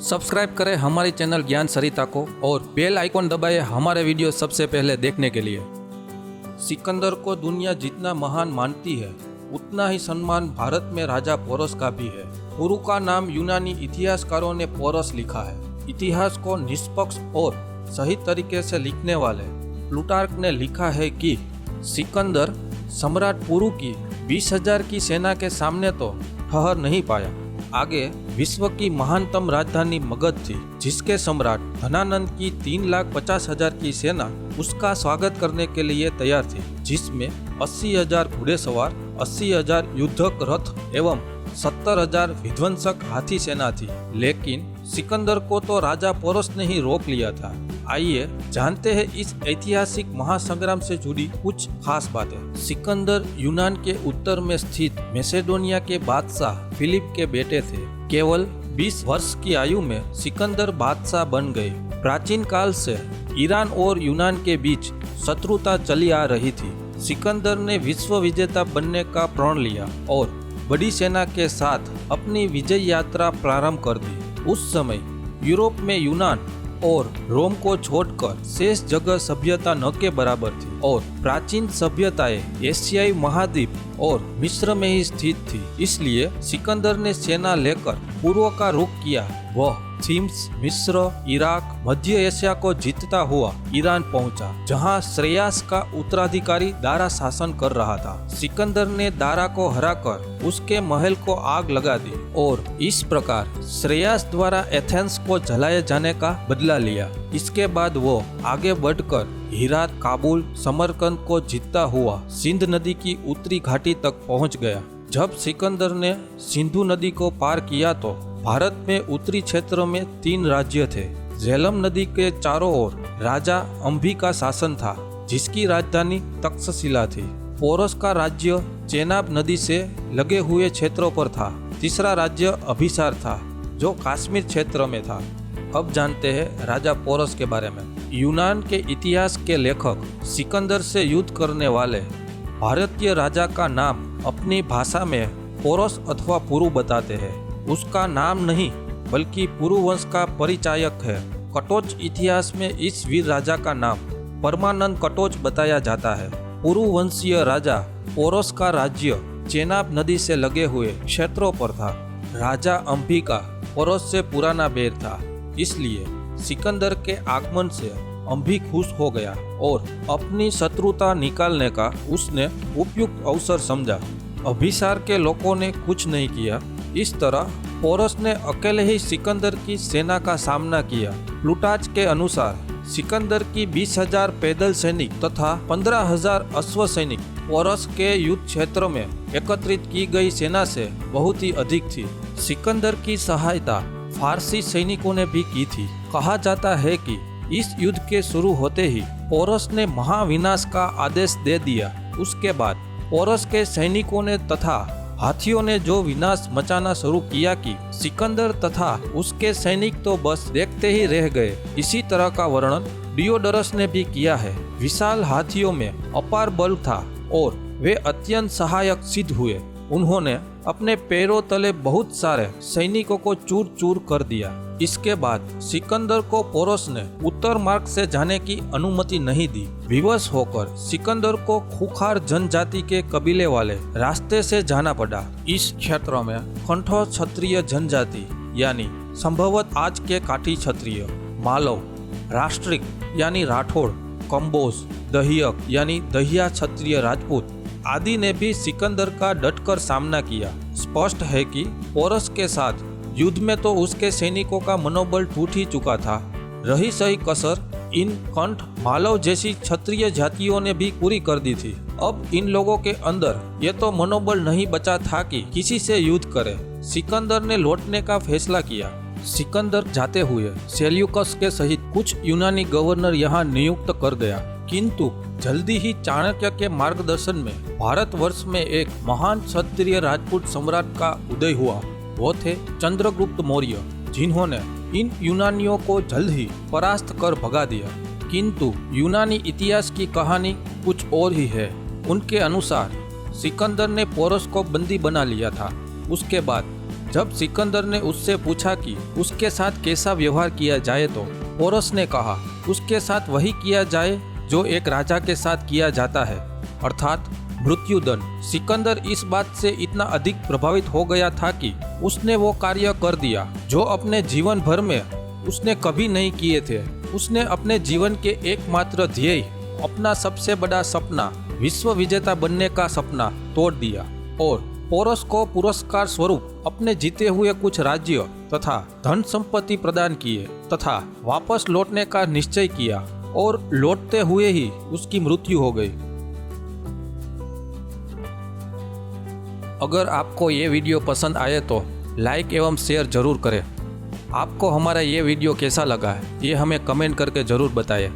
Subscribe करें हमारी channel ज्ञान सरिता को और बेल आइकॉन दबाएं हमारे वीडियो सबसे पहले देखने के लिए। सिकंदर को दुनिया जितना महान मानती है उतना ही सम्मान भारत में राजा पोरस का भी है। पुरु का नाम यूनानी इतिहासकारों ने पोरस लिखा है। इतिहास को निष्पक्ष और सही तरीके से लिखने वाले प्लूटार्क ने लिखा है कि सिकंदर सम्राट पुरु की 20,000 की सेना के सामने तो ठहर नहीं पाया। आगे विश्व की महानतम राजधानी मगध थी, जिसके सम्राट धनानंद की 3,50,000 की सेना उसका स्वागत करने के लिए तैयार थी, जिसमें 80,000 घुड़सवार, 80,000 युद्धक रथ एवं 70,000 विध्वंसक हाथी सेना थी। लेकिन सिकंदर को तो राजा पोरस ने ही रोक लिया था। आइए जानते हैं इस ऐतिहासिक महासंग्राम से जुड़ी कुछ खास बातें। सिकंदर यूनान के उत्तर में स्थित मैसेडोनिया के बादशाह फिलिप के बेटे थे। केवल 20 वर्ष की आयु में सिकंदर बादशाह बन गए। प्राचीन काल से ईरान और यूनान के बीच शत्रुता चली आ रही थी। सिकंदर ने विश्व विजेता बनने का प्रण लिया और बड़ी सेना के साथ अपनी विजय यात्रा प्रारंभ कर दी। उस समय यूरोप में यूनान और रोम को छोड़कर शेष जगह सभ्यता न के बराबर थी और प्राचीन सभ्यताएं एशियाई महाद्वीप और मिस्र में ही स्थित थी। इसलिए सिकंदर ने सेना लेकर पूर्व का रुख किया। वह थीम्स, मिस्र, इराक, मध्य एशिया को जीतता हुआ ईरान पहुंचा, जहां श्रेयास का उत्तराधिकारी दारा शासन कर रहा था। सिकंदर ने दारा को हराकर उसके महल को आग लगा दी और इस प्रकार श्रेयास द्वारा एथेंस को जलाए जाने का बदला लिया। इसके बाद वो आगे बढ़कर हीरात, काबुल, समरकंद को जीतता हुआ सिंध नदी की उत्तरी घाटी तक पहुंच गया। जब सिकंदर ने सिंधु नदी को पार किया तो भारत में उत्तरी क्षेत्र में 3 राज्य थे। झेलम नदी के चारों ओर राजा अंभी का शासन था, जिसकी राजधानी तक्षशिला थी। पोरस का राज्य चेनाब नदी से लगे हुए क्षेत्रों पर था। तीसरा राज्य अभिसार था, जो कश्मीर क्षेत्र में था। अब जानते हैं राजा पोरस के बारे में। यूनान के इतिहास के लेखक सिकंदर से युद्ध करने वाले भारतीय राजा का नाम अपनी भाषा में पोरस अथवा पुरु बताते हैं। उसका नाम नहीं बल्कि पुरु वंश का परिचायक है। कटोच इतिहास में इस वीर राजा का नाम परमानंद कटोच बताया जाता है। पुरु वंशीय राजा पोरस का राज्य चेनाब नदी से लगे हुए क्षेत्रों पर था। राजा अंभी का पोरस से पुराना बैर था, इसलिए सिकंदर के आगमन से अंभी खुश हो गया और अपनी शत्रुता निकालने का उसने उपयुक्त अवसर समझा। अभिसार के लोगों ने कुछ नहीं किया। इस तरह पोरस ने अकेले ही सिकंदर की सेना का सामना किया। प्लूटार्क के अनुसार सिकंदर की 20,000 पैदल सैनिक तथा 15,000 अश्व सैनिक पोरस के युद्ध क्षेत्र में एकत्रित की गई सेना से बहुत ही अधिक थी। सिकंदर की सहायता फारसी सैनिकों ने भी की थी। कहा जाता है कि इस युद्ध के शुरू होते ही पोरस ने महाविनाश का आदेश दे दिया। उसके बाद पोरस के सैनिकों ने तथा हाथियों ने जो विनाश मचाना शुरू किया कि सिकंदर तथा उसके सैनिक तो बस देखते ही रह गए। इसी तरह का वर्णन डियोडरस ने भी किया है। विशाल हाथियों में अपार बल था और वे अत्यंत सहायक सिद्ध हुए। उन्होंने अपने पैरों तले बहुत सारे सैनिकों को चूर चूर कर दिया। इसके बाद सिकंदर को पोरस ने उत्तर मार्ग से जाने की अनुमति नहीं दी। विवश होकर सिकंदर को खूंखार जनजाति के कबीले वाले रास्ते से जाना पड़ा। इस क्षेत्र में कंठो क्षत्रिय जनजाति यानी संभवत आज के काठी क्षत्रिय, मालव, राष्ट्रिक यानी राठौड़, कंबोज, दहियक यानी दहिया क्षत्रिय राजपूत आदि ने भी सिकंदर का डटकर सामना किया। स्पष्ट है कि पोरस के साथ युद्ध में तो उसके सैनिकों का मनोबल टूट ही चुका था। रही सही कसर इन कंठ, मालव जैसी क्षत्रिय जातियों ने भी पूरी कर दी थी। अब इन लोगों के अंदर ये तो मनोबल नहीं बचा था कि किसी से युद्ध करे। सिकंदर ने लौटने का फैसला किया। सिकंदर जाते हुए सेल्यूकस के सहित कुछ यूनानी गवर्नर यहाँ नियुक्त कर गया, किंतु जल्दी ही चाणक्य के मार्गदर्शन में भारतवर्ष में एक महान क्षत्रिय राजपूत सम्राट का उदय हुआ। वो थे चंद्रगुप्त मौर्य, जिन्होंने इन यूनानियों को जल्द ही परास्त कर भगा दिया। किंतु यूनानी इतिहास की कहानी कुछ और ही है। उनके अनुसार सिकंदर ने पोरस को बंदी बना लिया था। उसके बाद जब सिकंदर ने उससे पूछा कि उसके साथ कैसा व्यवहार किया जाए तो पोरस ने कहा उसके साथ वही किया जाए जो एक राजा के साथ किया जाता है, अर्थात मृत्युदंड। सिकंदर इस बात से इतना अधिक प्रभावित हो गया था कि उसने वो कार्य कर दिया जो अपने जीवन भर में उसने कभी नहीं किए थे। उसने अपने जीवन के एकमात्र ध्येय, अपना सबसे बड़ा सपना, विश्व विजेता बनने का सपना तोड़ दिया और पोरस को पुरस्कार स्वरूप अपने जीते हुए कुछ राज्य तथा धन संपत्ति प्रदान किए तथा वापस लौटने का निश्चय किया और लौटते हुए ही उसकी मृत्यु हो गई। अगर आपको ये वीडियो पसंद आए तो लाइक एवं शेयर जरूर करें। आपको हमारा ये वीडियो कैसा लगा है ये हमें कमेंट करके ज़रूर बताएं।